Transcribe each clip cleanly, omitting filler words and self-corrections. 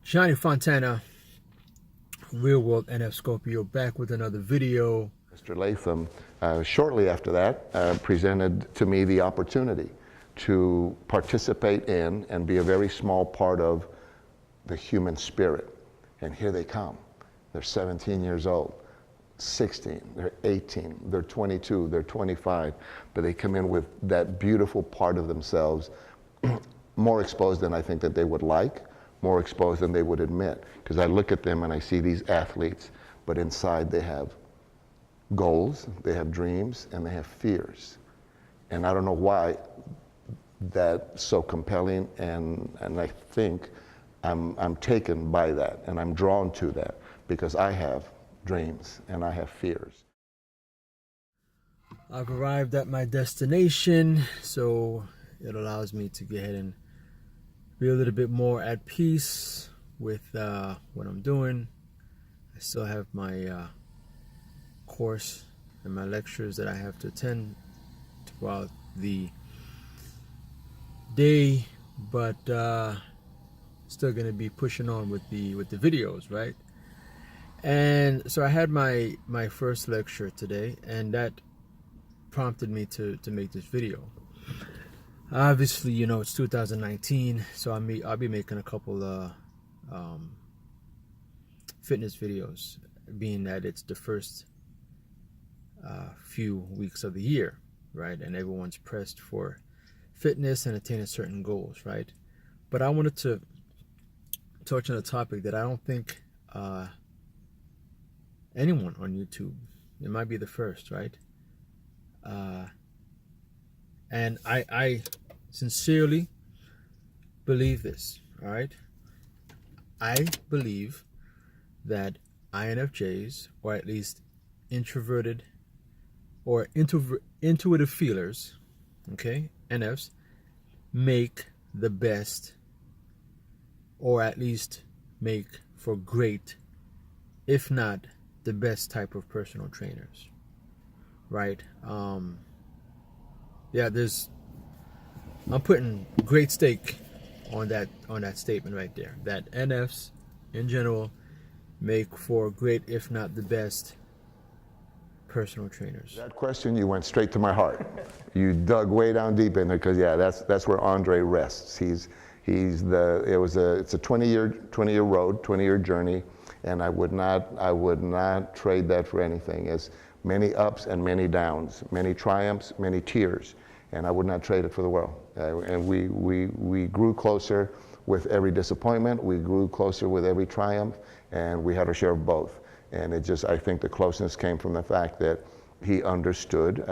Johnny Fontana, Real World NF Scorpio, back with another video. Mr. Latham, shortly after that, presented to me the opportunity to participate in and be a very small part of the human spirit. And here they come. They're 17 years old, 16, they're 18, they're 22, they're 25, but they come in with that beautiful part of themselves, more exposed than I think that they would like, more exposed than they would admit. Because I look at them and I see these athletes, but inside they have goals, they have dreams, and they have fears. And I don't know why that's so compelling, and I think I'm taken by that, and I'm drawn to that, because I have dreams and I have fears. I've arrived at my destination, so it allows me to go ahead and be a little bit more at peace with what I'm doing. I still have my course and my lectures that I have to attend throughout the day, but still going to be pushing on with the videos, right? And so I had my first lecture today, and that prompted me to make this video. Obviously, you know, it's 2019, so I'll be making a couple fitness videos, being that it's the first few weeks of the year, right? And everyone's pressed for fitness and attaining certain goals, right? But I wanted to touch on a topic that I don't think anyone on YouTube, it might be the first, right? And I sincerely believe this, all right? I believe that INFJs, or at least introverted or intuitive feelers, okay, NFs, make the best, or at least make for great, if not the best type of personal trainers, right? Yeah, I'm putting great stake on that statement right there, that NFs in general make for great, if not the best, personal trainers. That question, you went straight to my heart. You dug way down deep in there, because yeah, that's where Andre rests. It's a 20-year road, 20-year journey, and I would not trade that for anything. As many ups and many downs, many triumphs, many tears, and I would not trade it for the world. And we grew closer with every disappointment. We grew closer with every triumph, and we had our share of both. And I think the closeness came from the fact that he understood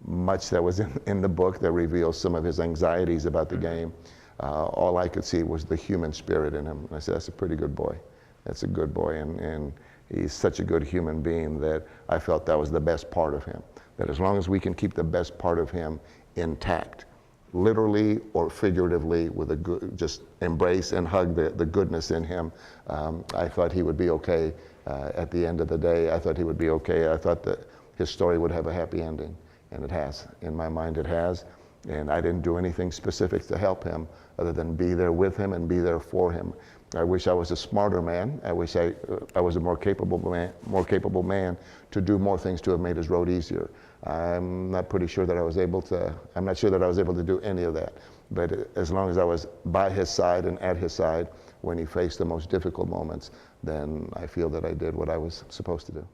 much that was in the book that reveals some of his anxieties about the game. All I could see was the human spirit in him. And I said, that's a pretty good boy. That's a good boy. And he's such a good human being that I felt that was the best part of him. That as long as we can keep the best part of him intact, literally or figuratively, with just embrace and hug the goodness in him, I thought he would be okay. At the end of the day, I thought he would be okay. I thought that his story would have a happy ending, and it has. In my mind, it has. And I didn't do anything specific to help him other than be there with him and be there for him. I wish I was a smarter man. I wish I was a more capable man to do more things to have made his road easier. I'm not sure that I was able to do any of that. But as long as I was by his side and at his side when he faced the most difficult moments, then I feel that I did what I was supposed to do.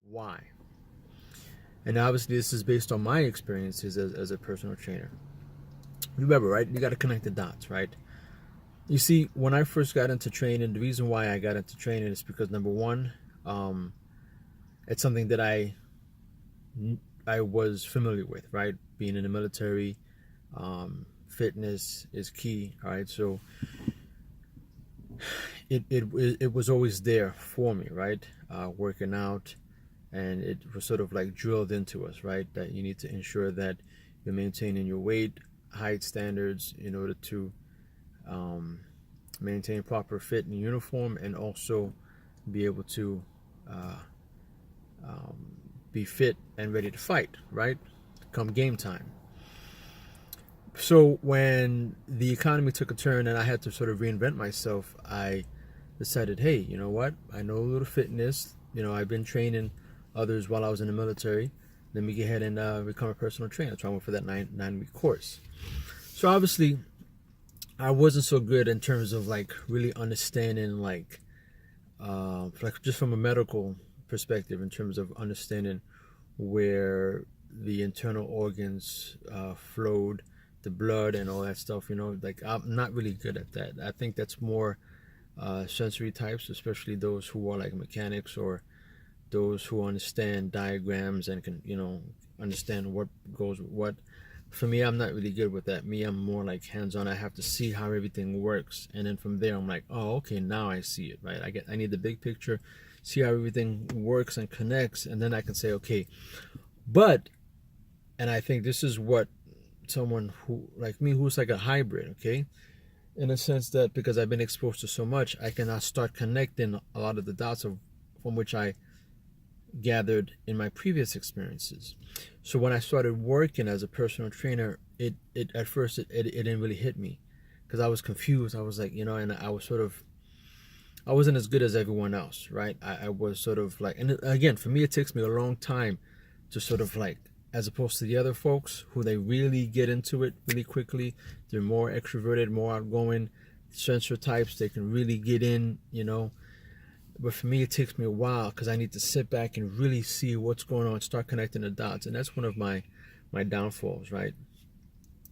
Why? And obviously this is based on my experiences as a personal trainer. Remember, right? You got to connect the dots, right? You see, when I first got into training, the reason why I got into training is because, number one, it's something that I was familiar with, right? Being in the military, fitness is key, all right? So it was always there for me, right? Working out, and it was sort of like drilled into us, right? That you need to ensure that you're maintaining your weight, height standards in order to maintain proper fit and uniform, and also be able to be fit and ready to fight, right? Come game time. So when the economy took a turn and I had to sort of reinvent myself, I decided, hey, you know what? I know a little fitness. I've been training others while I was in the military. Let me get ahead and become a personal trainer. So I went for that nine-week course. So obviously, I wasn't so good in terms of like really understanding like just from a medical perspective, in terms of understanding where the internal organs flowed, the blood and all that stuff. Like I'm not really good at that. I think that's more sensory types, especially those who are like mechanics or those who understand diagrams and can understand what goes with what. For me, I'm not really good with that. Me, I'm more like hands-on. I have to see how everything works, and then from there I'm like, oh, okay, now I see it, right? I need the big picture, see how everything works and connects, and then I can say, okay. But and I think this is what someone who like me, who's like a hybrid, okay, in a sense that because I've been exposed to so much, I can now start connecting a lot of the dots from which I gathered in my previous experiences. So when I started working as a personal trainer, it at first it didn't really hit me because I was confused. I was like, and I wasn't as good as everyone else, right? I was sort of like, and again, for me, it takes me a long time to sort of like, as opposed to the other folks who they really get into it really quickly. They're more extroverted, more outgoing, sensor types. They can really get in, But for me, it takes me a while because I need to sit back and really see what's going on, start connecting the dots. And that's one of my downfalls, right?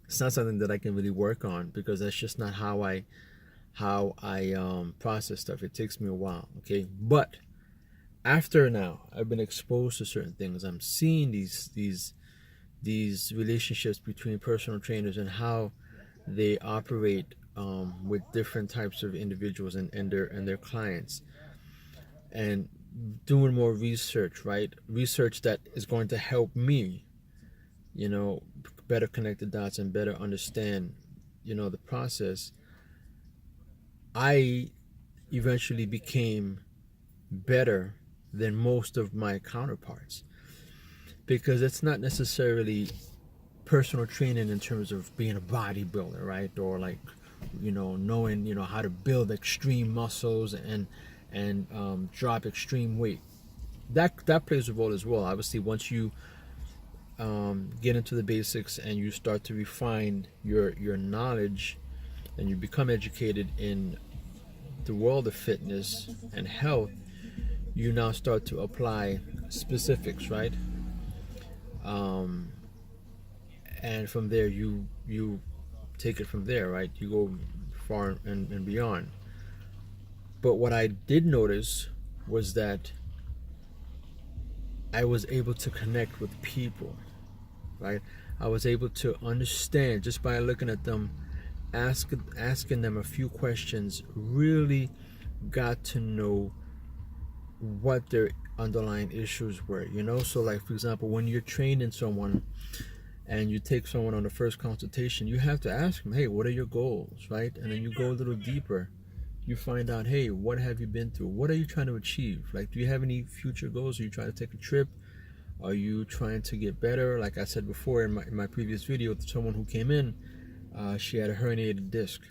It's not something that I can really work on because that's just not how I process stuff. It takes me a while, okay? But after now, I've been exposed to certain things. I'm seeing these relationships between personal trainers and how they operate with different types of individuals and their clients. And doing more research, right? Research that is going to help me, better connect the dots and better understand, the process. I eventually became better than most of my counterparts because it's not necessarily personal training in terms of being a bodybuilder, right? Or like, knowing, how to build extreme muscles and drop extreme weight. That plays a role as well. Obviously, once you get into the basics and you start to refine your knowledge and you become educated in the world of fitness and health, you now start to apply specifics, right? And from there you take it from there, right? You go far and beyond. But what I did notice was that I was able to connect with people, right? I was able to understand just by looking at them, asking them a few questions, really got to know what their underlying issues were, So like, for example, when you're training someone and you take someone on the first consultation, you have to ask them, hey, what are your goals, right? And then you go a little deeper. You find out, hey, what have you been through? What are you trying to achieve? Like, do you have any future goals? Are you trying to take a trip? Are you trying to get better? Like I said before in my previous video, someone who came in, she had a herniated disc.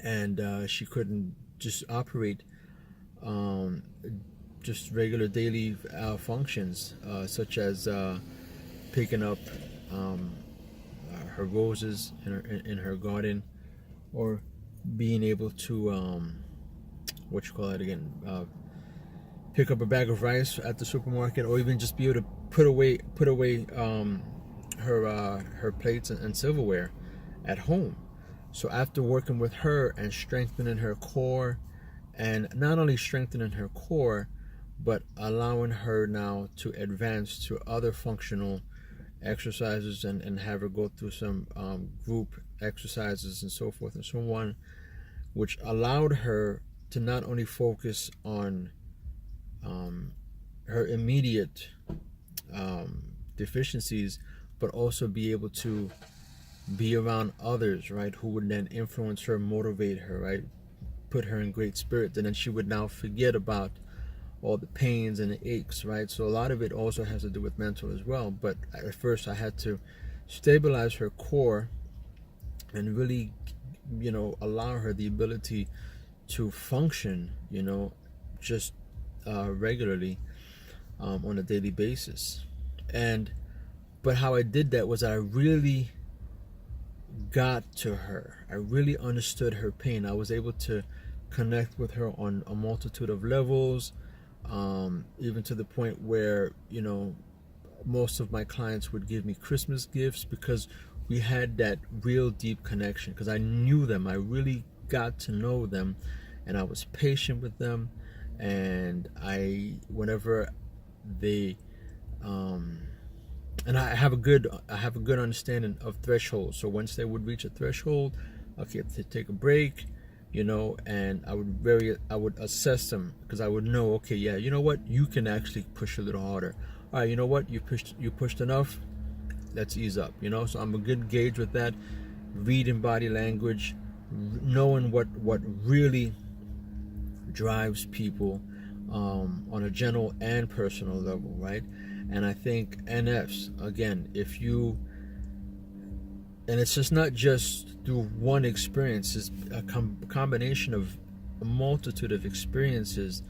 And she couldn't just operate just regular daily functions, such as picking up her roses in her garden, or being able to pick up a bag of rice at the supermarket, or even just be able to put away her plates and silverware at home. So after working with her and strengthening her core, and not only strengthening her core, but allowing her now to advance to other functional exercises and have her go through some group exercises and so forth and so on, which allowed her to not only focus on her immediate deficiencies, but also be able to be around others, right, who would then influence her, motivate her, right, put her in great spirits, and then she would now forget about all the pains and the aches, right? So a lot of it also has to do with mental as well. But at first I had to stabilize her core and really, allow her the ability to function, just regularly, on a daily basis. But how I did that was I really got to her. I really understood her pain. I was able to connect with her on a multitude of levels, even to the point where, most of my clients would give me Christmas gifts because we had that real deep connection, because I knew them. I really got to know them, and I was patient with them. And whenever they, and I have a good understanding of thresholds. So once they would reach a threshold, okay, to take a break, and I would assess them, because I would know, okay, yeah, you know what, you can actually push a little harder. All right, you know what, you pushed enough. Let's ease up. So I'm a good gauge with that. Reading body language, knowing what really drives people, on a general and personal level, right? And I think NFs, again, and it's just not just through one experience, it's a combination of a multitude of experiences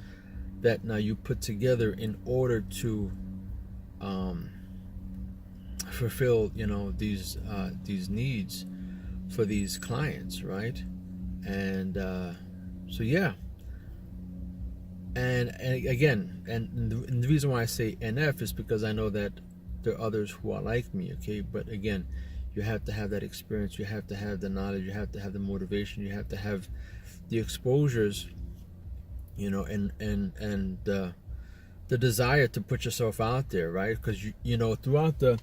that now you put together in order to fulfill, these needs for these clients, right? And so yeah. And again, and the reason why I say NF is because I know that there are others who are like me, okay? But again, you have to have that experience, you have to have the knowledge, you have to have the motivation, you have to have the exposures, and the desire to put yourself out there, right? Because throughout the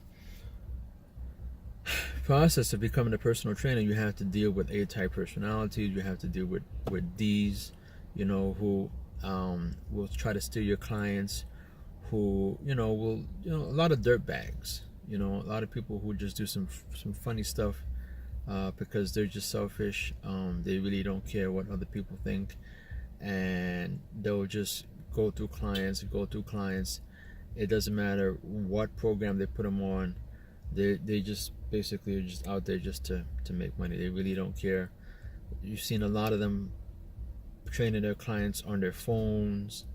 process of becoming a personal trainer, you have to deal with A-type personalities, you have to deal with D's, who will try to steal your clients, who will a lot of dirt bags, a lot of people who just do some funny stuff because they're just selfish. They really don't care what other people think, and they'll just go through clients. It doesn't matter what program they put them on. They just basically are just out there just to make money. They really don't care. You've seen a lot of them training their clients on their phones,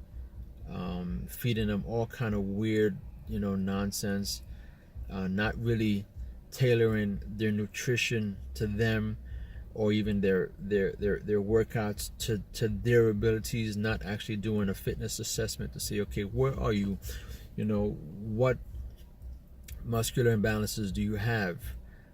feeding them all kind of weird, nonsense, not really tailoring their nutrition to them, or even their workouts to their abilities, not actually doing a fitness assessment to say, okay, where are you? What muscular imbalances do you have?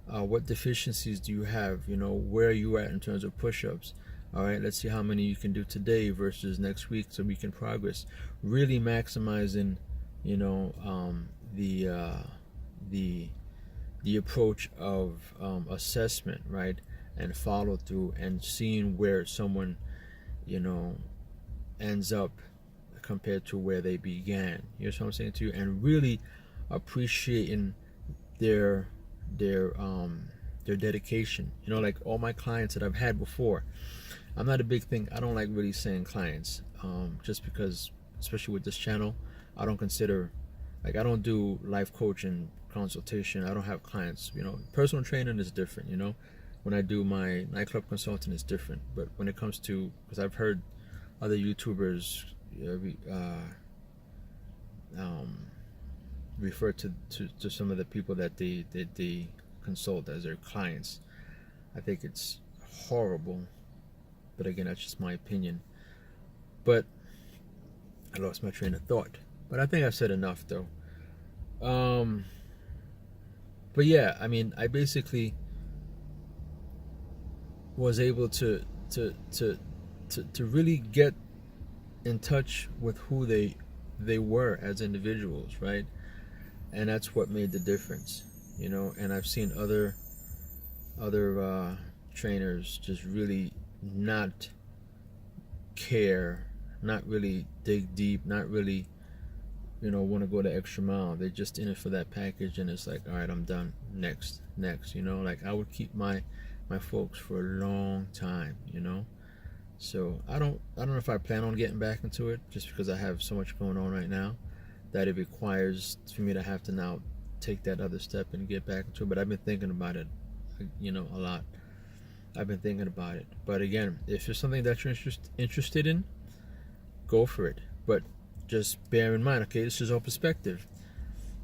What deficiencies do you have? Where are you at in terms of push-ups? All right, let's see how many you can do today versus next week, so we can progress. Really maximizing, the approach of assessment, right, and follow through, and seeing where someone, ends up compared to where they began. You know what I'm saying to you? And really appreciating their dedication. Like all my clients that I've had before. I'm not a big thing. I don't like really saying clients, just because, especially with this channel, I don't consider, I don't do life coaching consultation. I don't have clients. Personal training is different. When I do my nightclub consulting, it's different. But when it comes to, because I've heard other YouTubers refer to some of the people that they consult as their clients. I think it's horrible. But again, that's just my opinion. But I lost my train of thought. But I think I've said enough, though. But yeah, I basically was able to really get in touch with who they were as individuals, right? And that's what made the difference, And I've seen other trainers just really not care, not really dig deep, not really want to go the extra mile. They're just in it for that package, and it's like, all right, I'm done, next. I would keep my folks for a long time, so I don't know if I plan on getting back into it, just because I have so much going on right now that it requires for me to have to now take that other step and get back into it. But I've been thinking about it, a lot. I've been thinking about it. But again, if it's something that you're interested in, go for it. But just bear in mind, okay, this is all perspective,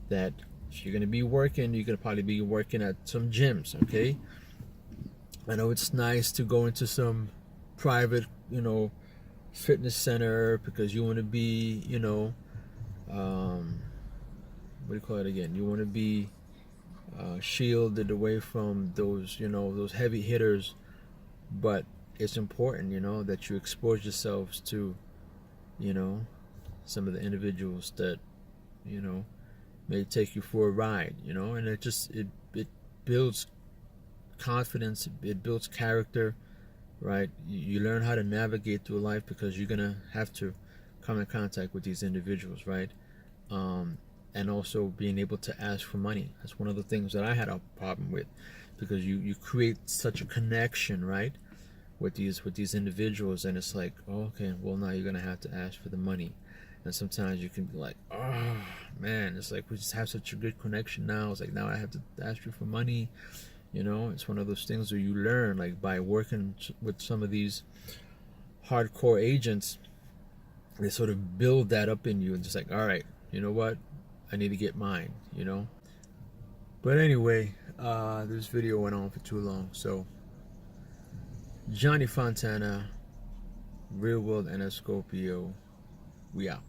that if you're going to be working, you're going to probably be working at some gyms, okay? I know it's nice to go into some private, fitness center because you want to be, what do you call it again? You want to be shielded away from those, those heavy hitters. But it's important, that you expose yourselves to, some of the individuals that, may take you for a ride, and it builds confidence, it builds character, right? You learn how to navigate through life because you're gonna have to come in contact with these individuals, right? And also being able to ask for money. That's one of the things that I had a problem with, because you create such a connection, right, with these individuals, and it's like, oh, okay, well, now you're gonna have to ask for the money. And sometimes you can be like, oh man, it's like we just have such a good connection now. It's like now I have to ask you for money. It's one of those things where you learn, like, by working with some of these hardcore agents, they sort of build that up in you, and just like, all right, you know what, I need to get mine. But anyway, this video went on for too long, so Johnny Fontana, Real World NS Scorpio, we out.